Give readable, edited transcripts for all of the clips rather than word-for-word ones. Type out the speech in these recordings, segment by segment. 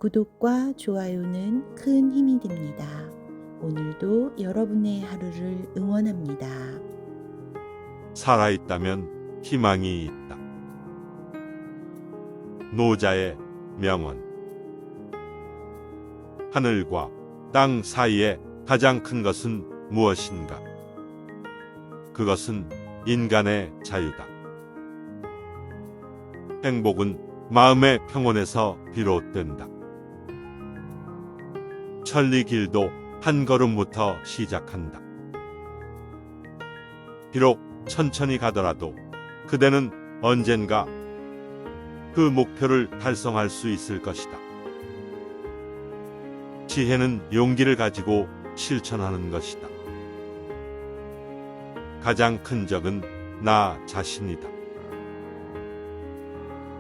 구독과 좋아요는 큰 힘이 됩니다. 오늘도 여러분의 하루를 응원합니다. 살아있다면 희망이 있다. 노자의 명언. 하늘과 땅 사이에 가장 큰 것은 무엇인가? 그것은 인간의 자유다. 행복은 마음의 평온에서 비롯된다. 천리길도 한 걸음부터 시작한다. 비록 천천히 가더라도 그대는 언젠가 그 목표를 달성할 수 있을 것이다. 지혜는 용기를 가지고 실천하는 것이다. 가장 큰 적은 나 자신이다.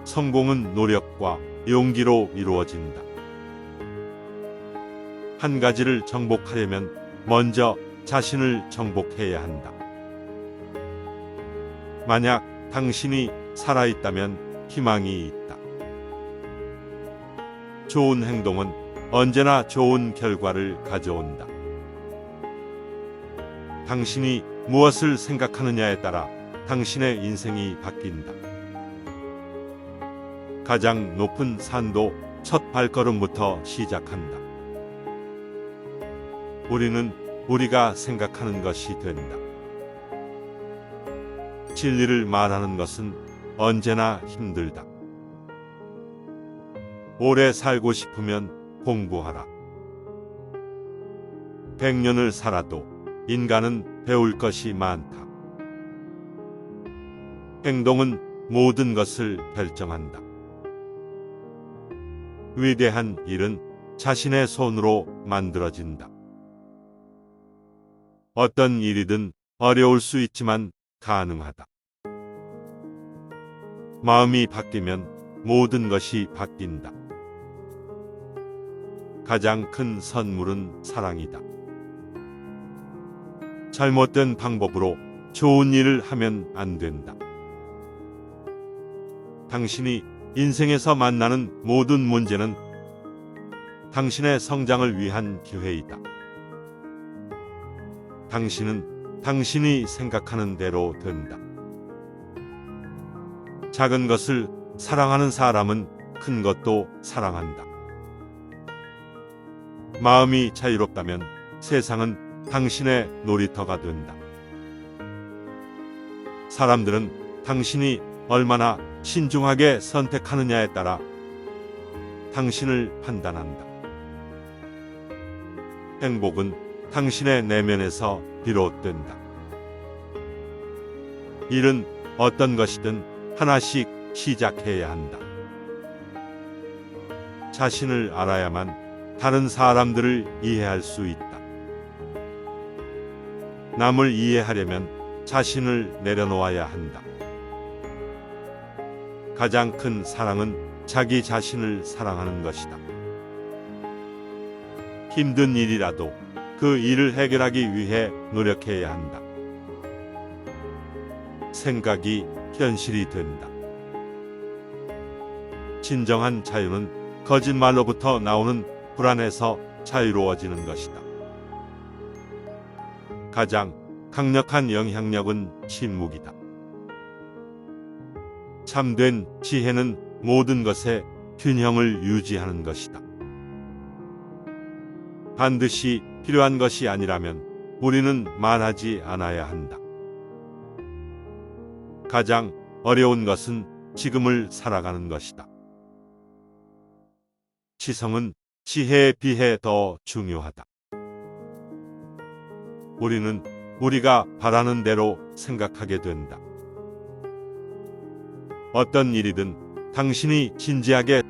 성공은 노력과 용기로 이루어진다. 한 가지를 정복하려면 먼저 자신을 정복해야 한다. 만약 당신이 살아있다면 희망이 있다. 좋은 행동은 언제나 좋은 결과를 가져온다. 당신이 무엇을 생각하느냐에 따라 당신의 인생이 바뀐다. 가장 높은 산도 첫 발걸음부터 시작한다. 우리는 우리가 생각하는 것이 된다. 진리를 말하는 것은 언제나 힘들다. 오래 살고 싶으면 공부하라. 100년을 살아도 인간은 배울 것이 많다. 행동은 모든 것을 결정한다. 위대한 일은 자신의 손으로 만들어진다. 어떤 일이든 어려울 수 있지만 가능하다. 마음이 바뀌면 모든 것이 바뀐다. 가장 큰 선물은 사랑이다. 잘못된 방법으로 좋은 일을 하면 안 된다. 당신이 인생에서 만나는 모든 문제는 당신의 성장을 위한 기회이다. 당신은 당신이 생각하는 대로 된다. 작은 것을 사랑하는 사람은 큰 것도 사랑한다. 마음이 자유롭다면 세상은 당신의 놀이터가 된다. 사람들은 당신이 얼마나 신중하게 선택하느냐에 따라 당신을 판단한다. 행복은 당신의 내면에서 비롯된다. 일은 어떤 것이든 하나씩 시작해야 한다. 자신을 알아야만 다른 사람들을 이해할 수 있다. 남을 이해하려면 자신을 내려놓아야 한다. 가장 큰 사랑은 자기 자신을 사랑하는 것이다. 힘든 일이라도 그 일을 해결하기 위해 노력해야 한다. 생각이 현실이 된다. 진정한 자유는 거짓말로부터 나오는 불안에서 자유로워지는 것이다. 가장 강력한 영향력은 침묵이다. 참된 지혜는 모든 것의 균형을 유지하는 것이다. 반드시 필요한 것이 아니라면 우리는 말하지 않아야 한다. 가장 어려운 것은 지금을 살아가는 것이다. 지성은 지혜에 비해 더 중요하다. 우리는 우리가 바라는 대로 생각하게 된다. 어떤 일이든 당신이 진지하게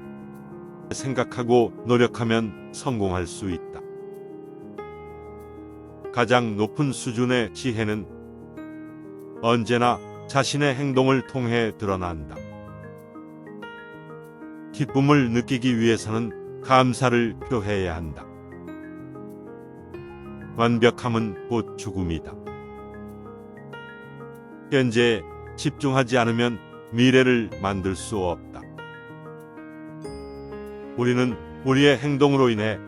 생각하고 노력하면 성공할 수 있다. 가장 높은 수준의 지혜는 언제나 자신의 행동을 통해 드러난다. 기쁨을 느끼기 위해서는 감사를 표해야 한다. 완벽함은 곧 죽음이다. 현재에 집중하지 않으면 미래를 만들 수 없다. 우리는 우리의 행동으로 인해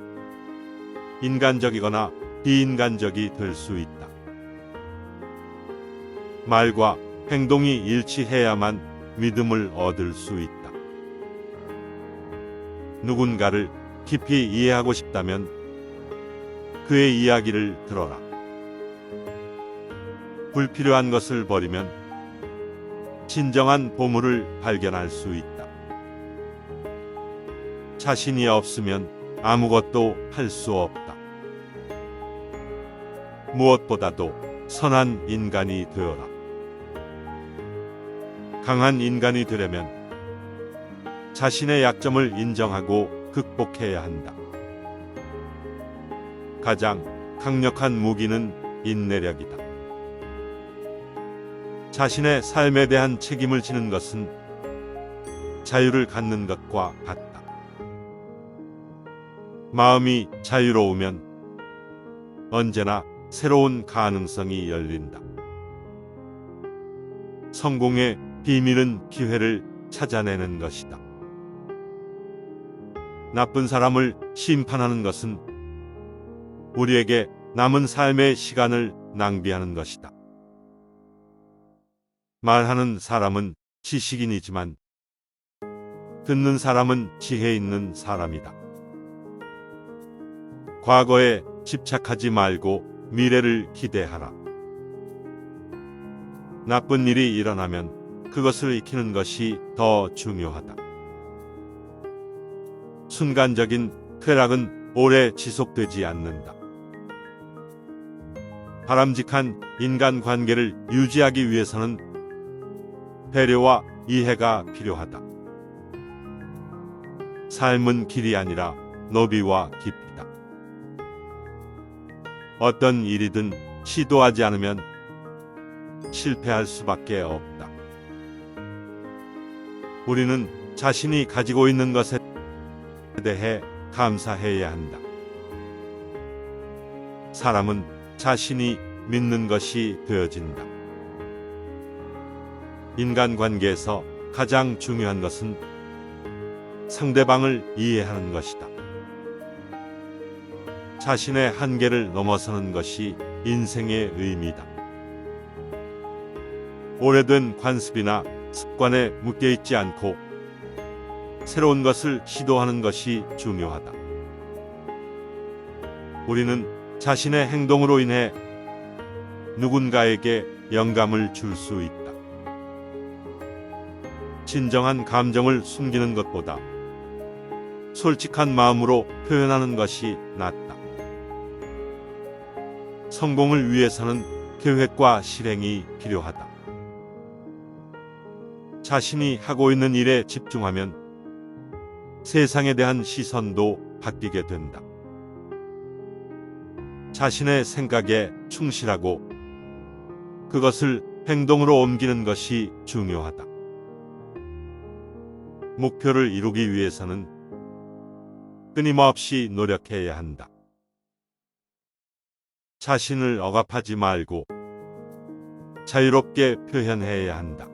인간적이거나 비인간적이 될 수 있다. 말과 행동이 일치해야만 믿음을 얻을 수 있다. 누군가를 깊이 이해하고 싶다면 그의 이야기를 들어라. 불필요한 것을 버리면 진정한 보물을 발견할 수 있다. 자신이 없으면 아무것도 할 수 없다. 무엇보다도 선한 인간이 되어라. 강한 인간이 되려면 자신의 약점을 인정하고 극복해야 한다. 가장 강력한 무기는 인내력이다. 자신의 삶에 대한 책임을 지는 것은 자유를 갖는 것과 같다. 마음이 자유로우면 언제나 새로운 가능성이 열린다. 성공의 비밀은 기회를 찾아내는 것이다. 나쁜 사람을 심판하는 것은 우리에게 남은 삶의 시간을 낭비하는 것이다. 말하는 사람은 지식인이지만 듣는 사람은 지혜 있는 사람이다. 과거에 집착하지 말고 미래를 기대하라. 나쁜 일이 일어나면 그것을 익히는 것이 더 중요하다. 순간적인 쾌락은 오래 지속되지 않는다. 바람직한 인간관계를 유지하기 위해서는 배려와 이해가 필요하다. 삶은 길이 아니라 너비와 깊이다. 어떤 일이든 시도하지 않으면 실패할 수밖에 없다. 우리는 자신이 가지고 있는 것에 대해 감사해야 한다. 사람은 자신이 믿는 것이 되어진다. 인간관계에서 가장 중요한 것은 상대방을 이해하는 것이다. 자신의 한계를 넘어서는 것이 인생의 의미다. 오래된 관습이나 습관에 묶여있지 않고 새로운 것을 시도하는 것이 중요하다. 우리는 자신의 행동으로 인해 누군가에게 영감을 줄 수 있다. 진정한 감정을 숨기는 것보다 솔직한 마음으로 표현하는 것이 낫다. 성공을 위해서는 계획과 실행이 필요하다. 자신이 하고 있는 일에 집중하면 세상에 대한 시선도 바뀌게 된다. 자신의 생각에 충실하고 그것을 행동으로 옮기는 것이 중요하다. 목표를 이루기 위해서는 끊임없이 노력해야 한다. 자신을 억압하지 말고 자유롭게 표현해야 한다.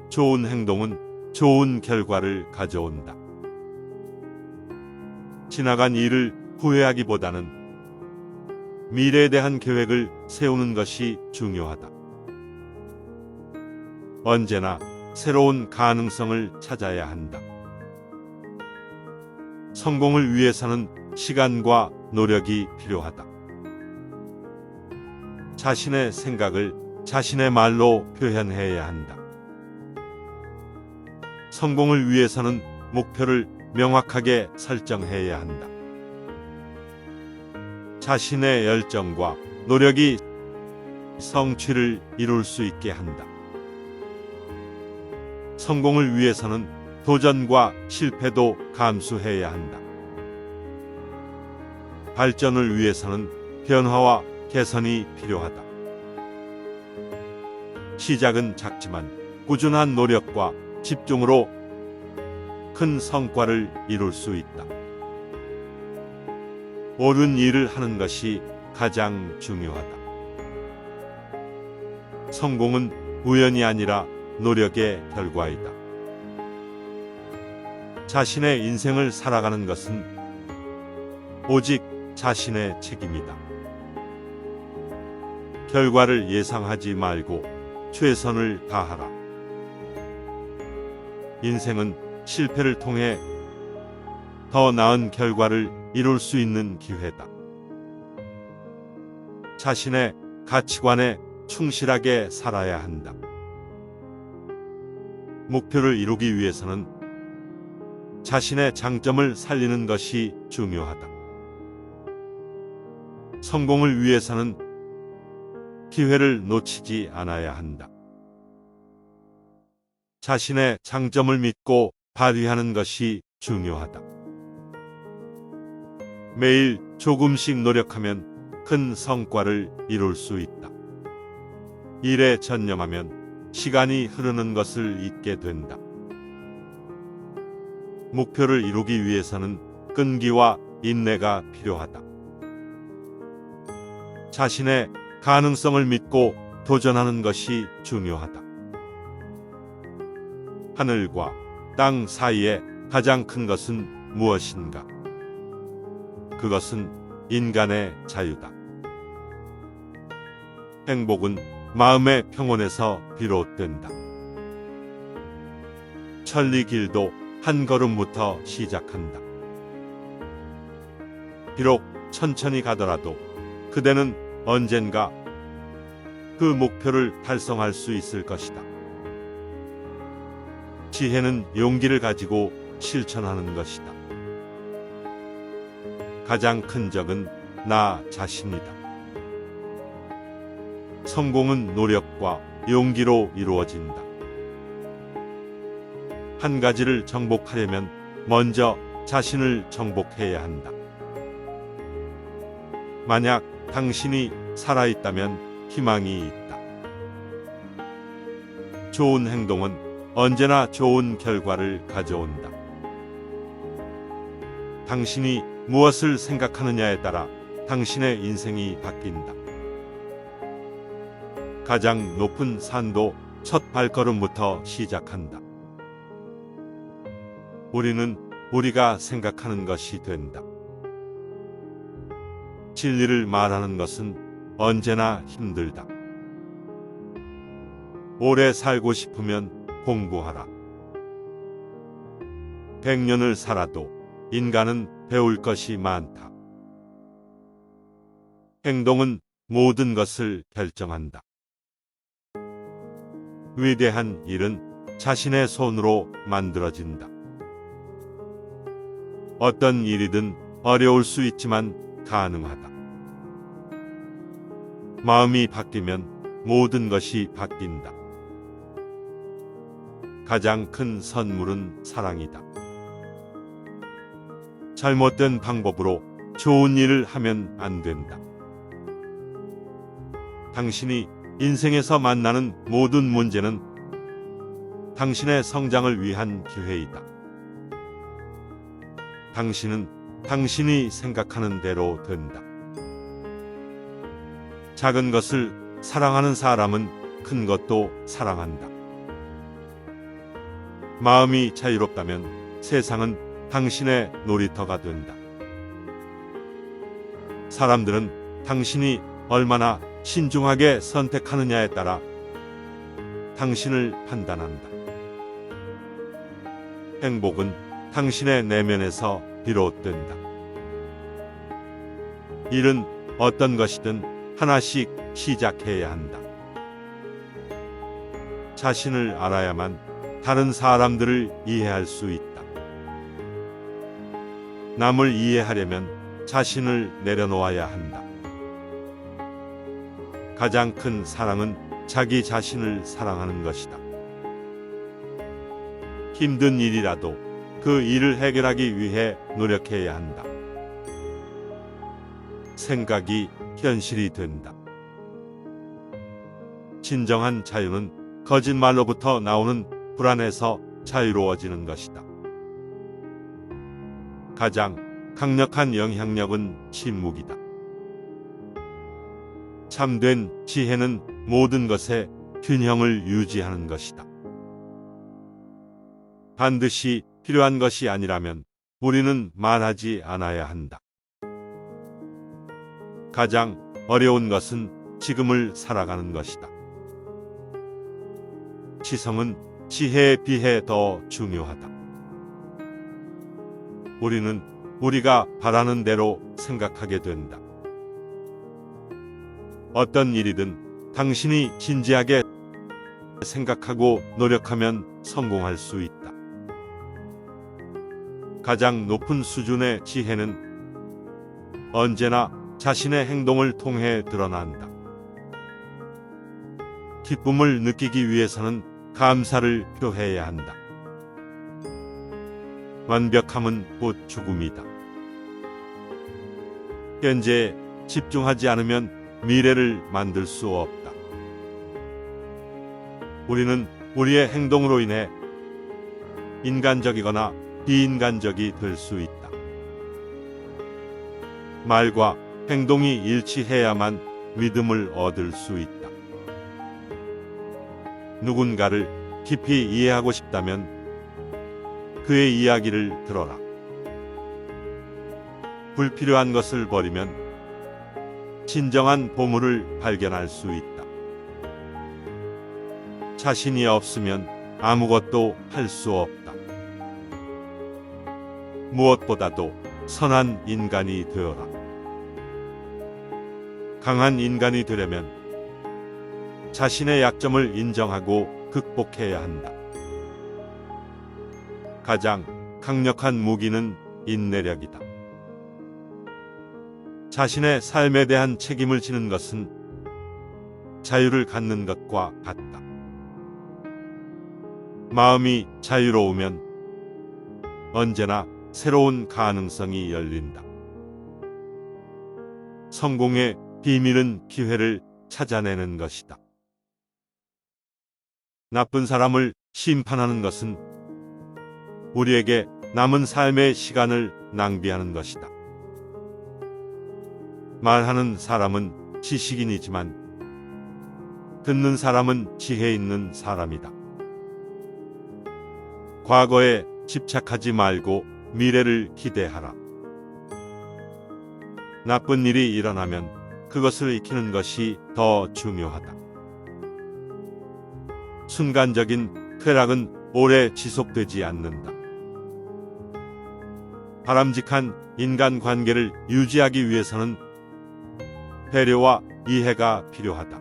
좋은 행동은 좋은 결과를 가져온다. 지나간 일을 후회하기보다는 미래에 대한 계획을 세우는 것이 중요하다. 언제나 새로운 가능성을 찾아야 한다. 성공을 위해서는 시간과 노력이 필요하다. 자신의 생각을 자신의 말로 표현해야 한다. 성공을 위해서는 목표를 명확하게 설정해야 한다. 자신의 열정과 노력이 성취를 이룰 수 있게 한다. 성공을 위해서는 도전과 실패도 감수해야 한다. 발전을 위해서는 변화와 개선이 필요하다. 시작은 작지만 꾸준한 노력과 집중으로 큰 성과를 이룰 수 있다. 옳은 일을 하는 것이 가장 중요하다. 성공은 우연이 아니라 노력의 결과이다. 자신의 인생을 살아가는 것은 오직 자신의 책임이다. 결과를 예상하지 말고 최선을 다하라. 인생은 실패를 통해 더 나은 결과를 이룰 수 있는 기회다. 자신의 가치관에 충실하게 살아야 한다. 목표를 이루기 위해서는 자신의 장점을 살리는 것이 중요하다. 성공을 위해서는 기회를 놓치지 않아야 한다. 자신의 장점을 믿고 발휘하는 것이 중요하다. 매일 조금씩 노력하면 큰 성과를 이룰 수 있다. 일에 전념하면 시간이 흐르는 것을 잊게 된다. 목표를 이루기 위해서는 끈기와 인내가 필요하다. 자신의 가능성을 믿고 도전하는 것이 중요하다. 하늘과 땅 사이에 가장 큰 것은 무엇인가? 그것은 인간의 자유다. 행복은 마음의 평온에서 비롯된다. 천리길도 한 걸음부터 시작한다. 비록 천천히 가더라도 그대는 언젠가 그 목표를 달성할 수 있을 것이다. 지혜는 용기를 가지고 실천하는 것이다. 가장 큰 적은 나 자신이다. 성공은 노력과 용기로 이루어진다. 한 가지를 정복하려면 먼저 자신을 정복해야 한다. 만약 당신이 살아있다면 희망이 있다. 좋은 행동은 언제나 좋은 결과를 가져온다. 당신이 무엇을 생각하느냐에 따라 당신의 인생이 바뀐다. 가장 높은 산도 첫 발걸음부터 시작한다. 우리는 우리가 생각하는 것이 된다. 진리를 말하는 것은 언제나 힘들다. 오래 살고 싶으면 공부하라. 100년을 살아도 인간은 배울 것이 많다. 행동은 모든 것을 결정한다. 위대한 일은 자신의 손으로 만들어진다. 어떤 일이든 어려울 수 있지만 가능하다. 마음이 바뀌면 모든 것이 바뀐다. 가장 큰 선물은 사랑이다. 잘못된 방법으로 좋은 일을 하면 안 된다. 당신이 인생에서 만나는 모든 문제는 당신의 성장을 위한 기회이다. 당신은 당신이 생각하는 대로 된다. 작은 것을 사랑하는 사람은 큰 것도 사랑한다. 마음이 자유롭다면 세상은 당신의 놀이터가 된다. 사람들은 당신이 얼마나 신중하게 선택하느냐에 따라 당신을 판단한다. 행복은 당신의 내면에서 비롯된다. 일은 어떤 것이든 하나씩 시작해야 한다. 자신을 알아야만 다른 사람들을 이해할 수 있다. 남을 이해하려면 자신을 내려놓아야 한다. 가장 큰 사랑은 자기 자신을 사랑하는 것이다. 힘든 일이라도 그 일을 해결하기 위해 노력해야 한다. 생각이 현실이 된다. 진정한 자유는 거짓말로부터 나오는 불안에서 자유로워지는 것이다. 가장 강력한 영향력은 침묵이다. 참된 지혜는 모든 것에 균형을 유지하는 것이다. 반드시 필요한 것이 아니라면 우리는 말하지 않아야 한다. 가장 어려운 것은 지금을 살아가는 것이다. 지성은 지혜에 비해 더 중요하다. 우리는 우리가 바라는 대로 생각하게 된다. 어떤 일이든 당신이 진지하게 생각하고 노력하면 성공할 수 있다. 가장 높은 수준의 지혜는 언제나 자신의 행동을 통해 드러난다. 기쁨을 느끼기 위해서는 감사를 표해야 한다. 완벽함은 곧 죽음이다. 현재에 집중하지 않으면 미래를 만들 수 없다. 우리는 우리의 행동으로 인해 인간적이거나 비인간적이 될 수 있다. 말과 행동이 일치해야만 믿음을 얻을 수 있다. 누군가를 깊이 이해하고 싶다면 그의 이야기를 들어라. 불필요한 것을 버리면 진정한 보물을 발견할 수 있다. 자신이 없으면 아무것도 할 수 없다. 무엇보다도 선한 인간이 되어라. 강한 인간이 되려면 자신의 약점을 인정하고 극복해야 한다. 가장 강력한 무기는 인내력이다. 자신의 삶에 대한 책임을 지는 것은 자유를 갖는 것과 같다. 마음이 자유로우면 언제나 새로운 가능성이 열린다. 성공의 비밀은 기회를 찾아내는 것이다. 나쁜 사람을 심판하는 것은 우리에게 남은 삶의 시간을 낭비하는 것이다. 말하는 사람은 지식인이지만 듣는 사람은 지혜 있는 사람이다. 과거에 집착하지 말고 미래를 기대하라. 나쁜 일이 일어나면 그것을 익히는 것이 더 중요하다. 순간적인 쾌락은 오래 지속되지 않는다. 바람직한 인간관계를 유지하기 위해서는 배려와 이해가 필요하다.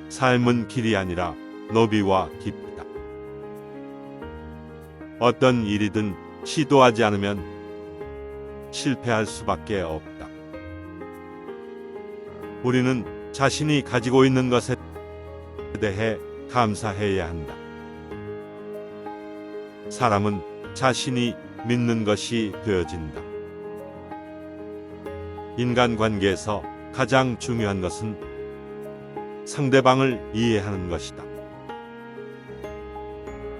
삶은 길이 아니라 너비와 깊이다. 어떤 일이든 시도하지 않으면 실패할 수밖에 없다. 우리는 자신이 가지고 있는 것에 대해 감사해야 한다. 사람은 자신이 믿는 것이 되어진다. 인간관계에서 가장 중요한 것은 상대방을 이해하는 것이다.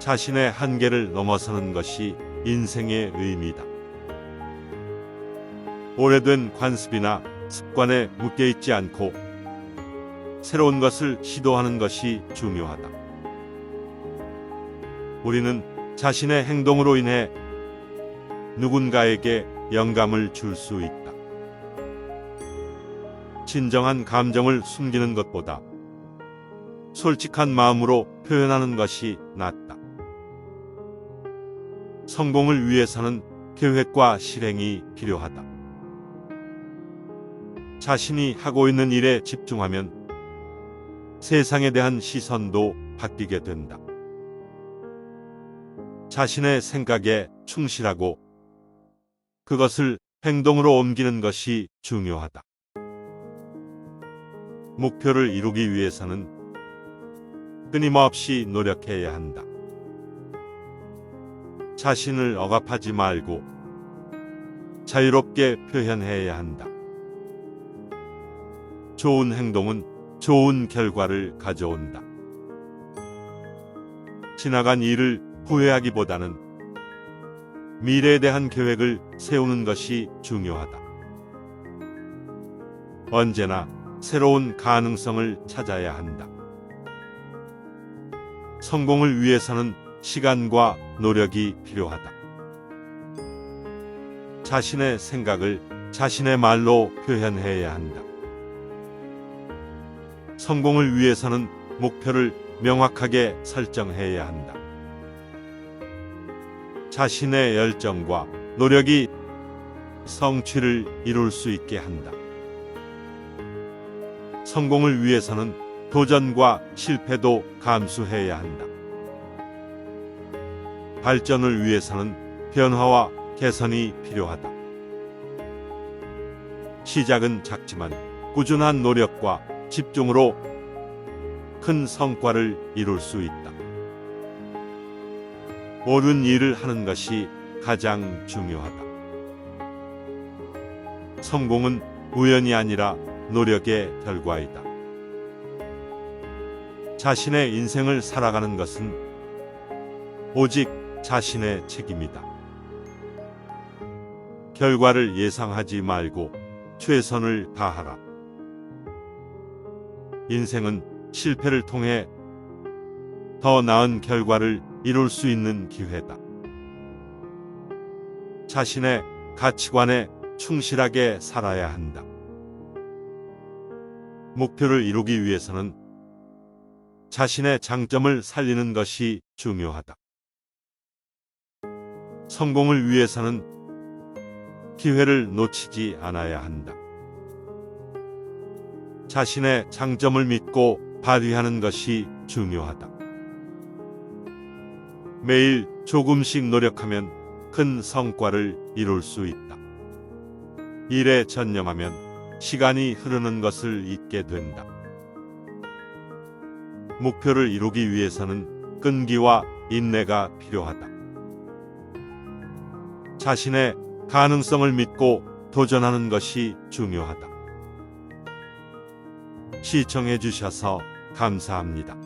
자신의 한계를 넘어서는 것이 인생의 의미다. 오래된 관습이나 습관에 묶여있지 않고 새로운 것을 시도하는 것이 중요하다. 우리는 자신의 행동으로 인해 누군가에게 영감을 줄 수 있다. 진정한 감정을 숨기는 것보다 솔직한 마음으로 표현하는 것이 낫다. 성공을 위해서는 계획과 실행이 필요하다. 자신이 하고 있는 일에 집중하면 세상에 대한 시선도 바뀌게 된다. 자신의 생각에 충실하고 그것을 행동으로 옮기는 것이 중요하다. 목표를 이루기 위해서는 끊임없이 노력해야 한다. 자신을 억압하지 말고 자유롭게 표현해야 한다. 좋은 행동은 좋은 결과를 가져온다. 지나간 일을 후회하기보다는 미래에 대한 계획을 세우는 것이 중요하다. 언제나 새로운 가능성을 찾아야 한다. 성공을 위해서는 시간과 노력이 필요하다. 자신의 생각을 자신의 말로 표현해야 한다. 성공을 위해서는 목표를 명확하게 설정해야 한다. 자신의 열정과 노력이 성취를 이룰 수 있게 한다. 성공을 위해서는 도전과 실패도 감수해야 한다. 발전을 위해서는 변화와 개선이 필요하다. 시작은 작지만 꾸준한 노력과 집중으로 큰 성과를 이룰 수 있다. 옳은 일을 하는 것이 가장 중요하다. 성공은 우연이 아니라 노력의 결과이다. 자신의 인생을 살아가는 것은 오직 자신의 책임이다. 결과를 예상하지 말고 최선을 다하라. 인생은 실패를 통해 더 나은 결과를 이룰 수 있는 기회다. 자신의 가치관에 충실하게 살아야 한다. 목표를 이루기 위해서는 자신의 장점을 살리는 것이 중요하다. 성공을 위해서는 기회를 놓치지 않아야 한다. 자신의 장점을 믿고 발휘하는 것이 중요하다. 매일 조금씩 노력하면 큰 성과를 이룰 수 있다. 일에 전념하면 시간이 흐르는 것을 잊게 된다. 목표를 이루기 위해서는 끈기와 인내가 필요하다. 자신의 가능성을 믿고 도전하는 것이 중요하다. 시청해 주셔서 감사합니다.